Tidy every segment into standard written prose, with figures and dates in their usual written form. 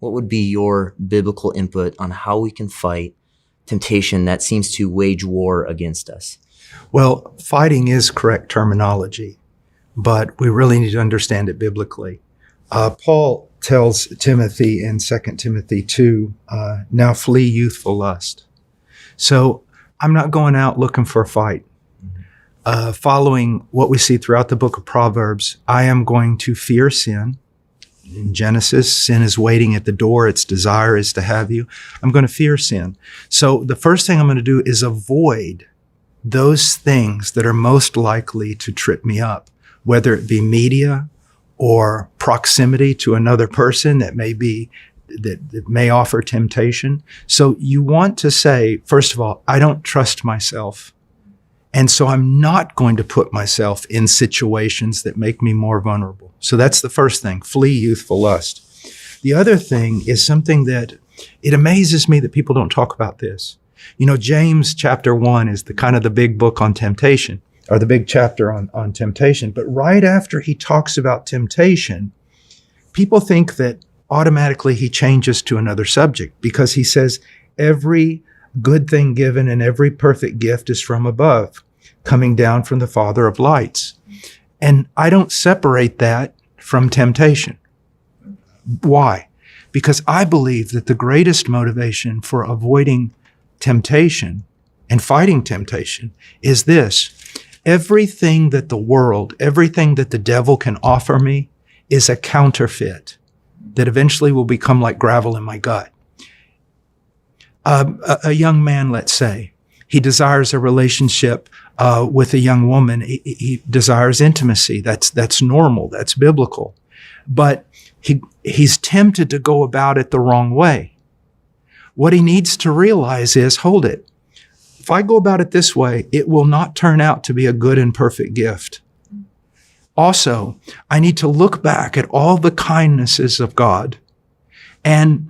what would be your biblical input on how we can fight temptation that seems to wage war against us? Well, fighting is correct terminology, but we really need to understand it biblically. Paul tells Timothy in 2 Timothy 2, now flee youthful lust. So I'm not going out looking for a fight. Following what we see throughout the book of Proverbs, I am going to fear sin. In Genesis, sin is waiting at the door. Its desire is to have you. I'm going to fear sin. So the first thing I'm going to do is avoid those things that are most likely to trip me up, whether it be media or proximity to another person that may offer temptation. So you want to say, first of all, I don't trust myself. And so I'm not going to put myself in situations that make me more vulnerable. So that's the first thing, flee youthful lust. The other thing is something that it amazes me that people don't talk about this. You know, James chapter 1 is the big book on temptation, or the big chapter on temptation. But right after he talks about temptation, people think that automatically he changes to another subject because he says, every good thing given and every perfect gift is from above, coming down from the Father of lights. And I don't separate that from temptation. Why? Because I believe that the greatest motivation for avoiding temptation and fighting temptation is this. Everything that the world, everything that the devil can offer me is a counterfeit that eventually will become like gravel in my gut. A young man, let's say, he desires a relationship with a young woman. He desires intimacy. That's normal. That's biblical. But he's tempted to go about it the wrong way. What he needs to realize is, hold it. If I go about it this way, it will not turn out to be a good and perfect gift. Also, I need to look back at all the kindnesses of God and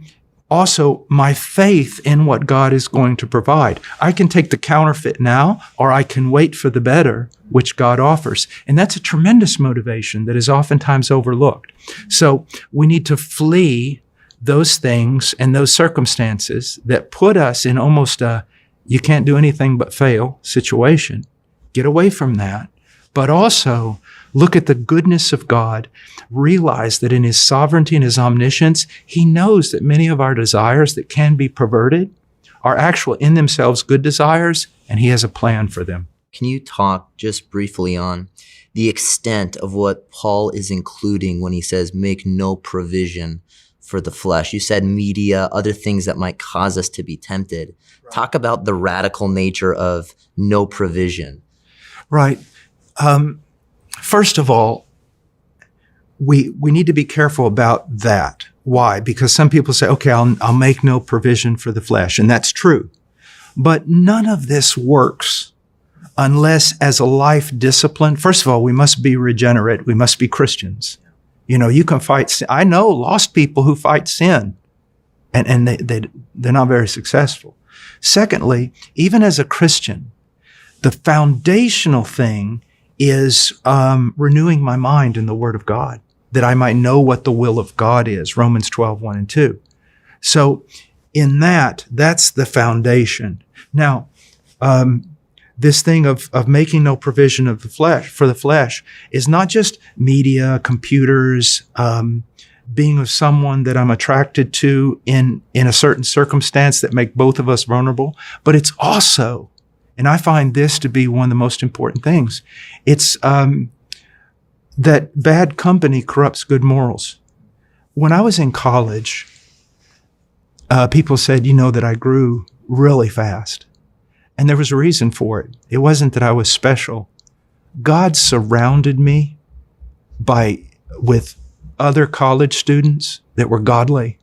also my faith in what God is going to provide. I can take the counterfeit now, or I can wait for the better, which God offers. And that's a tremendous motivation that is oftentimes overlooked. So we need to flee those things and those circumstances that put us in almost a you can't do anything but fail situation. Get away from that. But also look at the goodness of God. Realize that in his sovereignty and his omniscience, he knows that many of our desires that can be perverted are actual in themselves good desires, and he has a plan for them. Can you talk just briefly on the extent of what Paul is including when he says, make no provision for the flesh? You said media, other things that might cause us to be tempted. Right. Talk about the radical nature of no provision. Right. First of all, we need to be careful about that. Why? Because some people say, okay, I'll make no provision for the flesh. And that's true. But none of this works unless as a life discipline. First of all, we must be regenerate. We must be Christians. You know, you can fight sin. I know lost people who fight sin and they're not very successful. Secondly, even as a Christian, the foundational thing is renewing my mind in the Word of God, that I might know what the will of God is, Romans 12, 1 and 2. So in that's the foundation. Now, this thing of making no provision of the flesh for the flesh is not just media, computers, being with someone that I'm attracted to in a certain circumstance that make both of us vulnerable, but it's also, and I find this to be one of the most important things, it's that bad company corrupts good morals. When I was in college, people said, you know, that I grew really fast. And there was a reason for it. It wasn't that I was special. God surrounded me with other college students that were godly.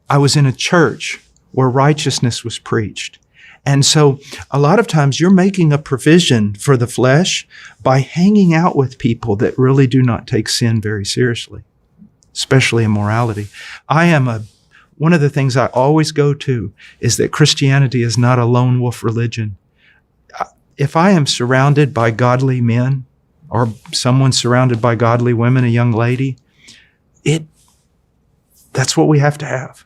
I was in a church where righteousness was preached. And so a lot of times you're making a provision for the flesh by hanging out with people that really do not take sin very seriously, especially immorality. One of the things I always go to is that Christianity is not a lone wolf religion. If I am surrounded by godly men or someone surrounded by godly women, a young lady, That's what we have to have.